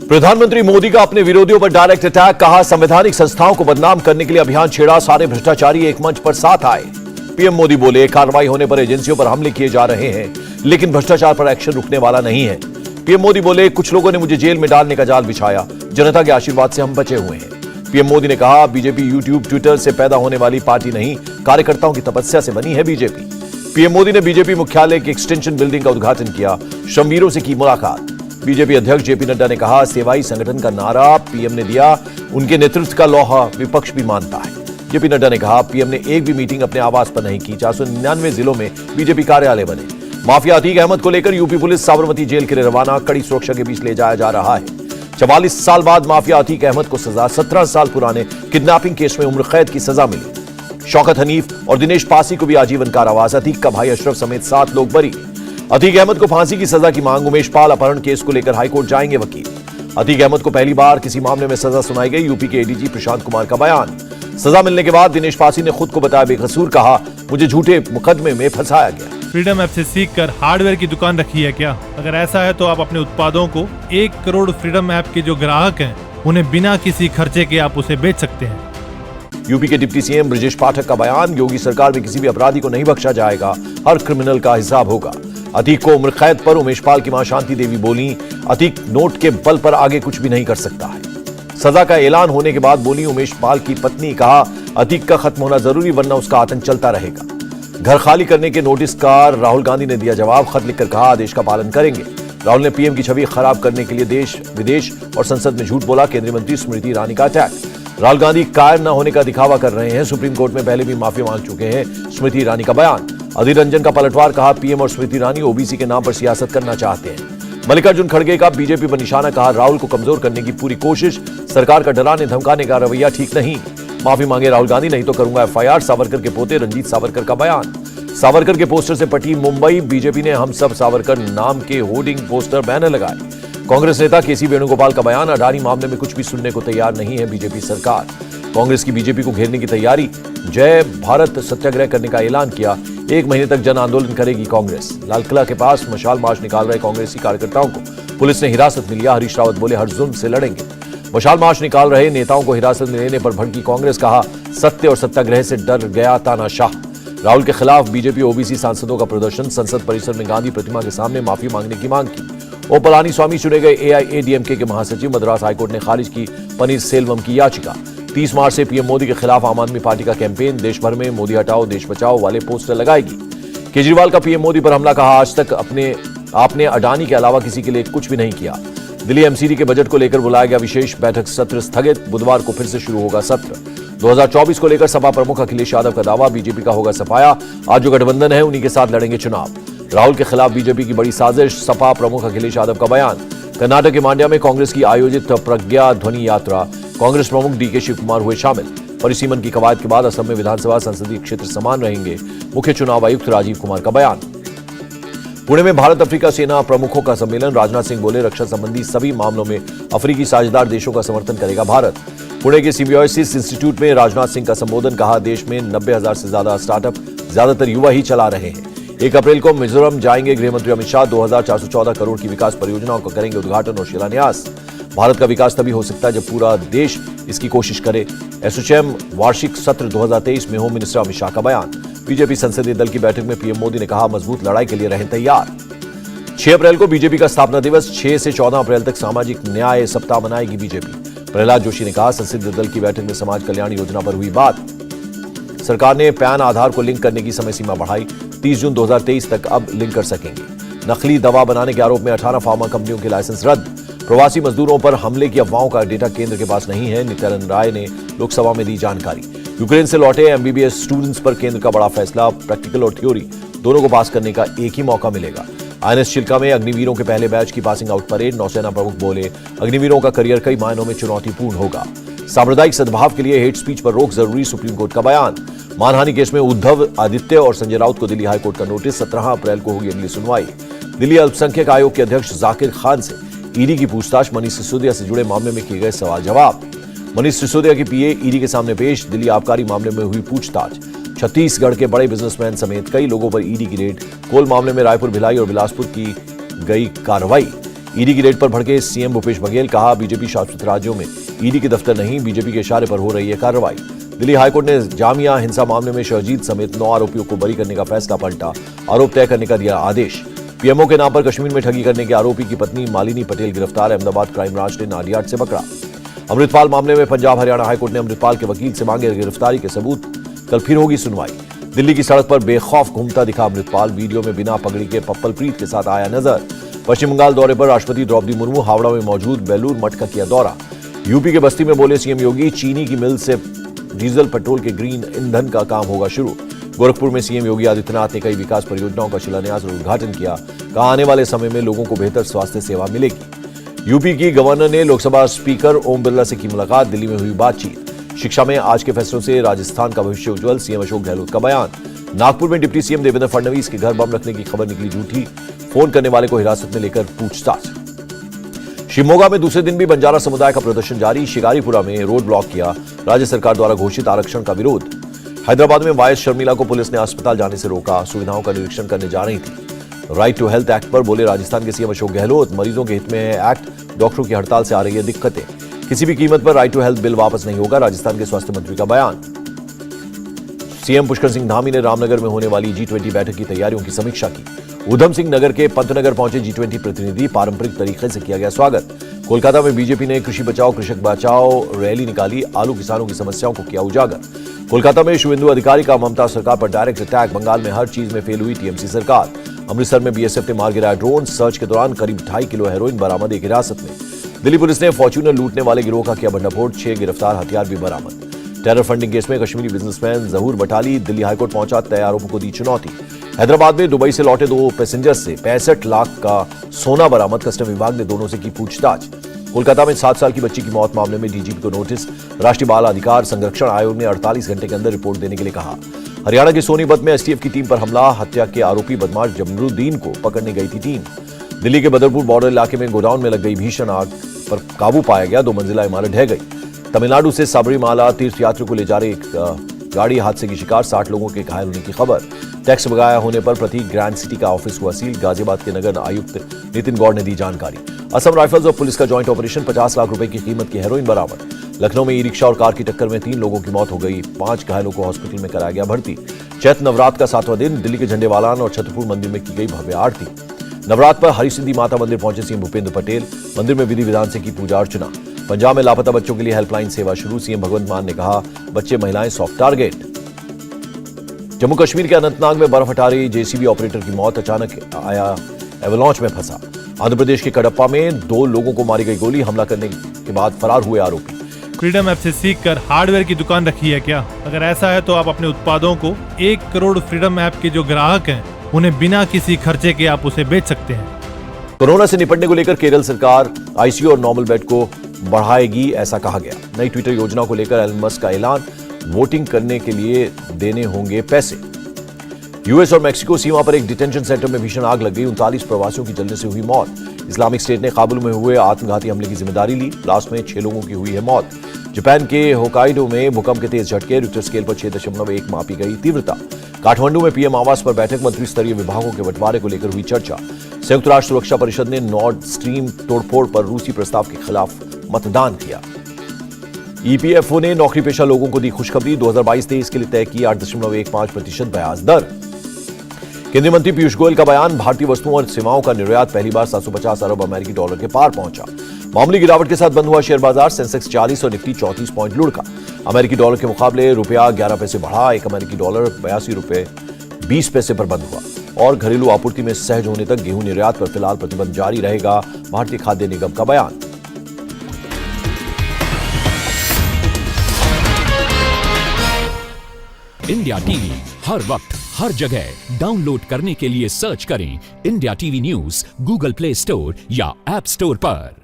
प्रधानमंत्री मोदी का अपने विरोधियों पर डायरेक्ट अटैक, कहा संवैधानिक संस्थाओं को बदनाम करने के लिए अभियान छेड़ा, सारे भ्रष्टाचारी एक मंच पर साथ आए। पीएम मोदी बोले कार्रवाई होने पर एजेंसियों पर हमले किए जा रहे हैं, लेकिन भ्रष्टाचार पर एक्शन रुकने वाला नहीं है। पीएम मोदी बोले कुछ लोगों ने मुझे जेल में डालने का जाल बिछाया, जनता के आशीर्वाद से हम बचे हुए हैं। पीएम मोदी ने कहा बीजेपी यूट्यूब ट्विटर से पैदा होने वाली पार्टी नहीं, कार्यकर्ताओं की तपस्या से बनी है बीजेपी। पीएम मोदी ने बीजेपी मुख्यालय की एक्सटेंशन बिल्डिंग का उद्घाटन किया, श्रमवीरों से की मुलाकात। बीजेपी अध्यक्ष जेपी नड्डा ने कहा सेवाई संगठन का नारा पीएम ने दिया, उनके नेतृत्व का लोहा विपक्ष भी मानता है। जेपी नड्डा ने कहा पीएम ने एक भी मीटिंग अपने आवास पर नहीं की, 499 जिलों में बीजेपी कार्यालय बने। माफिया अतीक अहमद को लेकर यूपी पुलिस साबरमती जेल के लिए रवाना, कड़ी सुरक्षा के बीच ले जाया जा रहा है। 44 साल बाद माफिया अतीक अहमद को सजा, 17 साल पुराने किडनैपिंग केस में उम्र कैद की सजा मिली। शौकत हनीफ और दिनेश पासी को भी आजीवन कारावास, अतीक का भाई अशरफ समेत 7 लोग बरी। अतीक अहमद को फांसी की सजा की मांग, उमेश पाल अपहरण केस को लेकर हाईकोर्ट जाएंगे वकील। अतीक अहमद को पहली बार किसी मामले में सजा सुनाई गई, यूपी के एडीजी प्रशांत कुमार का बयान। सजा मिलने के बाद दिनेश पासी ने खुद को बताया बेकसूर, कहा मुझे झूठे मुकदमे में फंसाया गया। फ्रीडम ऐप से सीखकर हार्डवेयर की दुकान रखी है क्या? अगर ऐसा है तो आप अपने उत्पादों को 1 करोड़ फ्रीडम ऐप के जो ग्राहक हैं उन्हें बिना किसी खर्चे के आप उसे बेच सकते हैं। यूपी के डिप्टी सीएम ब्रजेश पाठक का बयान, योगी सरकार में किसी भी अपराधी को नहीं बख्शा जाएगा, हर क्रिमिनल का हिसाब होगा। अतीक को उम्र कैद पर उमेश पाल की मां शांति देवी बोली, अतीक नोट के बल पर आगे कुछ भी नहीं कर सकता है। सजा का ऐलान होने के बाद बोली उमेश पाल की पत्नी, कहा अतीक का खत्म होना जरूरी वरना उसका आतंक चलता रहेगा। घर खाली करने के नोटिस का राहुल गांधी ने दिया जवाब, खत लिखकर कहा आदेश का पालन करेंगे। राहुल ने पीएम की छवि खराब करने के लिए देश विदेश और संसद में झूठ बोला, केंद्रीय मंत्री स्मृति ईरानी का अटैक। राहुल गांधी कायर न होने का दिखावा कर रहे हैं, सुप्रीम कोर्ट में पहले भी माफी मांग चुके हैं, स्मृति ईरानी का बयान। अधीर रंजन का पलटवार, कहा पीएम और स्मृति ईरानी ओबीसी के नाम पर सियासत करना चाहते हैं। मल्लिकार्जुन खड़गे का बीजेपी पर निशाना, कहा राहुल को कमजोर करने की पूरी कोशिश, सरकार का डराने धमकाने का रवैया ठीक नहीं। माफी मांगे राहुल गांधी, नहीं तो करूंगा एफआईआर, सावरकर के पोते रंजीत सावरकर का बयान। सावरकर के पोस्टर से पटी मुंबई, बीजेपी ने हम सब सावरकर नाम के होर्डिंग पोस्टर बैनर लगाए। कांग्रेस नेता केसी वेणुगोपाल का बयान, अडानी मामले में कुछ भी सुनने को तैयार नहीं है बीजेपी सरकार। कांग्रेस की बीजेपी को घेरने की तैयारी, जय भारत सत्याग्रह करने का ऐलान किया, 1 महीने तक जन आंदोलन करेगी कांग्रेस। लाल किला के पास मशाल मार्च निकाल रहे कांग्रेसी कार्यकर्ताओं को पुलिस ने हिरासत में लिया, हरीश रावत बोले हर जुल्म से लड़ेंगे। मशाल मार्च निकाल रहे नेताओं को हिरासत में लेने पर भड़की कांग्रेस, कहा सत्य और सत्याग्रह से डर गया तानाशाह। राहुल के खिलाफ बीजेपी ओबीसी सांसदों का प्रदर्शन, संसद परिसर में गांधी प्रतिमा के सामने माफी मांगने की मांग की। ओ पलानीस्वामी चुने गए एआईएडीएमके के महासचिव, मद्रास हाईकोर्ट ने खारिज की पनीर सेल्वम की याचिका। 30 मार्च से पीएम मोदी के खिलाफ आम आदमी पार्टी का कैंपेन, देश भर में मोदी हटाओ देश बचाओ वाले पोस्टर लगाएगी। केजरीवाल का पीएम मोदी पर हमला, कहा आज तक आपने अडानी के अलावा किसी के लिए कुछ भी नहीं किया। दिल्ली एमसीडी के बजट को लेकर बुलाया गया विशेष बैठक, सत्र स्थगित, बुधवार को फिर से शुरू होगा सत्र। 2024 को लेकर सपा प्रमुख अखिलेश यादव का दावा, बीजेपी का होगा सफाया, आज जो गठबंधन है उन्हीं के साथ लड़ेंगे चुनाव। राहुल के खिलाफ बीजेपी की बड़ी साजिश, सपा प्रमुख अखिलेश यादव का बयान। कर्नाटक के मांड्या में कांग्रेस की आयोजित प्रज्ञा ध्वनि यात्रा, कांग्रेस प्रमुख डीके शिव कुमार हुए शामिल। परिसीमन की कवायद के बाद असम में विधानसभा संसदीय क्षेत्र समान रहेंगे, मुख्य चुनाव आयुक्त राजीव कुमार का बयान। पुणे में भारत अफ्रीका सेना प्रमुखों का सम्मेलन, राजनाथ सिंह बोले रक्षा संबंधी सभी मामलों में अफ्रीकी साझेदार देशों का समर्थन करेगा भारत। पुणे के सिम्बायोसिस इंस्टीट्यूट में राजनाथ सिंह का संबोधन, कहा देश में 90,000 से ज्यादा स्टार्टअप ज्यादातर युवा ही चला रहे हैं। 1 अप्रैल को मिजोरम जाएंगे गृहमंत्री अमित शाह, 2414 करोड़ की विकास परियोजनाओं का करेंगे उद्घाटन और शिलान्यास। भारत का विकास तभी हो सकता है जब पूरा देश इसकी कोशिश करे, एसोचैम वार्षिक सत्र 2023 में होम मिनिस्टर अमित शाह का बयान। बीजेपी संसदीय दल की बैठक में पीएम मोदी ने कहा मजबूत लड़ाई के लिए रहें तैयार। 6 अप्रैल को बीजेपी का स्थापना दिवस, 6 से 14 अप्रैल तक सामाजिक न्याय सप्ताह मनाएगी बीजेपी। प्रहलाद जोशी ने कहा संसदीय दल की बैठक में समाज कल्याण योजना पर हुई बात। सरकार ने पैन आधार को लिंक करने की समय सीमा बढ़ाई, 30 जून 2023 तक अब लिंक कर सकेंगे। नकली दवा बनाने के आरोप में 18 फार्मा कंपनियों के लाइसेंस रद्द। प्रवासी मजदूरों पर हमले की अफवाहों का डेटा केंद्र के पास नहीं है, नित्यानंद राय ने लोकसभा में दी जानकारी। यूक्रेन से लौटे एमबीबीएस स्टूडेंट्स पर केंद्र का बड़ा फैसला, प्रैक्टिकल और थ्योरी दोनों को पास करने का एक ही मौका मिलेगा। आईएनएस चिल्का में अग्निवीरों के पहले बैच की पासिंग आउट परेड, नौसेना प्रमुख बोले अग्निवीरों का करियर कई मायनों में चुनौतीपूर्ण होगा। सांप्रदायिक सद्भाव के लिए हेट स्पीच पर रोक जरूरी, सुप्रीम कोर्ट का बयान। मानहानि केस में उद्धव, आदित्य और संजय राउत को दिल्ली हाईकोर्ट का नोटिस, 17 अप्रैल को होगी अगली सुनवाई। दिल्ली अल्पसंख्यक आयोग के अध्यक्ष जाकिर खान से ईडी की पूछताछ, मनीष सिसोदिया से जुड़े मामले में किए गए सवाल जवाब। मनीष सिसोदिया की पीए ईडी के सामने पेश, दिल्ली आबकारी मामले में हुई पूछताछ। छत्तीसगढ़ के बड़े बिजनेसमैन समेत कई लोगों पर ईडी की रेड, कोल मामले में रायपुर, भिलाई और बिलासपुर की गई कार्रवाई। ईडी की रेड पर भड़के सीएम भूपेश बघेल, कहा बीजेपी शासित राज्यों में ईडी के दफ्तर नहीं, बीजेपी के इशारे पर हो रही है कार्रवाई। दिल्ली हाईकोर्ट ने जामिया हिंसा मामले में शहजीद समेत 9 आरोपियों को बरी करने का फैसला पलटा, आरोप तय करने का दिया आदेश। पीएमओ के नाम पर कश्मीर में ठगी करने के आरोपी की पत्नी मालिनी पटेल गिरफ्तार, अहमदाबाद क्राइम ब्रांच ने नाडियाड से पकड़ा। अमृतपाल मामले में पंजाब हरियाणा हाईकोर्ट ने अमृतपाल के वकील से मांगे गिरफ्तारी के सबूत, कल फिर होगी सुनवाई। दिल्ली की सड़क पर बेखौफ घूमता दिखा अमृतपाल, वीडियो में बिना पगड़ी के पप्पलप्रीत के साथ आया नजर। पश्चिम बंगाल दौरे पर राष्ट्रपति द्रौपदी मुर्मू, हावड़ा में मौजूद बेलूर मठ का किया दौरा। यूपी के बस्ती में बोले सीएम योगी, चीनी की मिल से डीजल पेट्रोल के ग्रीन ईंधन का काम होगा शुरू। गोरखपुर में सीएम योगी आदित्यनाथ ने कई विकास परियोजनाओं का शिलान्यास और उद्घाटन किया, कहा आने वाले समय में लोगों को बेहतर स्वास्थ्य सेवा मिलेगी। यूपी की गवर्नर ने लोकसभा स्पीकर ओम बिरला से की मुलाकात, दिल्ली में हुई बातचीत। शिक्षा में आज के फैसलों से राजस्थान का भविष्य उज्जवल, सीएम अशोक गहलोत का बयान। नागपुर में डिप्टी सीएम देवेंद्र फडणवीस के घर बम रखने की खबर निकली झूठी, फोन करने वाले को हिरासत में लेकर पूछताछ। शिवमोगा में दूसरे दिन भी बंजारा समुदाय का प्रदर्शन जारी, शिकारीपुरा में रोड ब्लॉक किया, राज्य सरकार द्वारा घोषित आरक्षण का विरोध। हैदराबाद में वायस शर्मिला को पुलिस ने अस्पताल जाने से रोका, सुविधाओं का निरीक्षण करने जा रही थी। राइट टू हेल्थ एक्ट पर बोले राजस्थान के सीएम अशोक गहलोत, मरीजों के हित में है एक्ट, डॉक्टरों की हड़ताल से आ रही है दिक्कतें, किसी भी कीमत पर राइट टू हेल्थ बिल वापस नहीं होगा, राजस्थान के स्वास्थ्य मंत्री का बयान। सीएम पुष्कर सिंह धामी ने रामनगर में होने वाली G20 बैठक की तैयारियों की समीक्षा की। उधम सिंह नगर के पंतनगर पहुंचे G20 प्रतिनिधि, पारंपरिक तरीके से किया गया स्वागत। कोलकाता में बीजेपी ने कृषि बचाओ कृषक बचाओ रैली निकाली, आलू किसानों की समस्याओं को किया उजागर। कोलकाता में शुभेंदु अधिकारी का ममता सरकार पर डायरेक्ट अटैक, बंगाल में हर चीज में फेल हुई टीएमसी सरकार। अमृतसर में बीएसएफ ने मार गिराया ड्रोन, सर्च के दौरान करीब 2.5 किलो हेरोइन बरामद, एक हिरासत में। दिल्ली पुलिस ने फॉर्च्यूनर लूटने वाले गिरोह का किया भंडाफोड़, 6 गिरफ्तार, हथियार भी बरामद। टेरर फंडिंग केस में कश्मीरी बिजनेसमैन जहूर बटाली दिल्ली हाईकोर्ट पहुंचा, तय आरोपों को दी चुनौती। हैदराबाद में दुबई से लौटे 2 पैसेंजर से 65 लाख का सोना बरामद, कस्टम विभाग ने दोनों से की पूछताछ। कोलकाता में 7 साल की बच्ची की मौत मामले में डीजीपी को नोटिस, राष्ट्रीय बाल अधिकार संरक्षण आयोग ने 48 घंटे के अंदर रिपोर्ट देने के लिए कहा। हरियाणा के सोनीपत में एसटीएफ की टीम पर हमला, हत्या के आरोपी बदमाश जमरुद्दीन को पकड़ने गई थी टीम। दिल्ली के बदरपुर बॉर्डर इलाके में गोडाउन में लग गई भीषण आग पर काबू पाया गया, 2 मंजिला इमारत ढह गई। तमिलनाडु से सबरीमाला तीर्थयात्रियों को ले जा रही एक गाड़ी हादसे की शिकार, 60 लोगों के घायल होने की खबर। टैक्स बकाया होने पर प्रतीक ग्रैंड सिटी का ऑफिस हुआ सील, गाजियाबाद के नगर आयुक्त नितिन गौड़ ने दी जानकारी। असम राइफल्स और पुलिस का जॉइंट ऑपरेशन, 50 लाख रुपए की कीमत की हेरोइन बरामद। लखनऊ में ई रिक्शा और कार की टक्कर में 3 लोगों की मौत हो गई, 5 घायलों को हॉस्पिटल में कराया गया भर्ती। चैत्र नवरात्र का 7वां दिन, दिल्ली के झंडेवालान और छतरपुर मंदिर में की गई भव्य आरती। नवरात्र पर हरिसिद्धि माता मंदिर पहुंचे सीएम भूपेंद्र पटेल, मंदिर में विधि विधान से की पूजा अर्चना। पंजाब में लापता बच्चों के लिए हेल्पलाइन सेवा शुरू, सीएम भगवंत मान ने कहा बच्चे महिलाएं सॉफ्ट टारगेट। जम्मू कश्मीर के अनंतनाग में बर्फ हटा रही जेसीबी ऑपरेटर की मौत, अचानक आया एवलांच में फंसा। आंध्र प्रदेश के कडप्पा में 2 लोगों को मारी गई गोली, हमला करने के बाद फरार हुए आरोपी। फ्रीडम ऐप से सीखकर हार्डवेयर की दुकान रखी है क्या? अगर ऐसा है तो आप अपने उत्पादों को 1 करोड़ फ्रीडम ऐप के जो ग्राहक हैं उन्हें बिना किसी खर्चे के आप उसे बेच सकते हैं। कोरोना से निपटने को लेकर केरल सरकार आईसीयू और नॉर्मल बेड को बढ़ाएगी, ऐसा कहा गया। नई ट्विटर योजना को लेकर एलन मस्क का ऐलान, वोटिंग करने के लिए देने होंगे पैसे। यूएस और मैक्सिको सीमा पर एक डिटेंशन सेंटर में भीषण आग लग गई, 39 प्रवासियों की जलने से हुई मौत। इस्लामिक स्टेट ने काबुल में हुए आत्मघाती हमले की जिम्मेदारी ली, लास्ट में 6 लोगों की हुई है मौत। जापान के होकाइडो में भूकंप के तेज झटके, रिक्टर स्केल पर 6.1 मापी गई तीव्रता। काठमांडू में पीएम आवास पर बैठक, मंत्री स्तरीय विभागों के बंटवारे को लेकर हुई चर्चा। संयुक्त राष्ट्र सुरक्षा परिषद ने नॉर्ड स्ट्रीम तोड़फोड़ पर रूसी प्रस्ताव के खिलाफ मतदान किया। ईपीएफओ ने नौकरी पेशा लोगों को दी खुशखबरी, 2022-23 के लिए तय की 8.15% ब्याज दर। केंद्रीय मंत्री पीयूष गोयल का बयान, भारतीय वस्तुओं और सेवाओं का निर्यात पहली बार 750 अरब अमेरिकी डॉलर के पार पहुंचा। मामूली गिरावट के साथ बंद हुआ शेयर बाजार, सेंसेक्स 40 और निफ्टी 34 पॉइंट लुढ़का। अमेरिकी डॉलर के मुकाबले रुपया 11 पैसे बढ़ा, 1 अमेरिकी डॉलर 82 रुपए 20 पैसे पर बंद हुआ। और घरेलू आपूर्ति में सहज होने तक गेहूं निर्यात पर फिलहाल प्रतिबंध जारी रहेगा, भारतीय खाद्य निगम का बयान। इंडिया टीवी हर वक्त हर जगह डाउनलोड करने के लिए सर्च करें India TV news Google play store या ऐप स्टोर पर।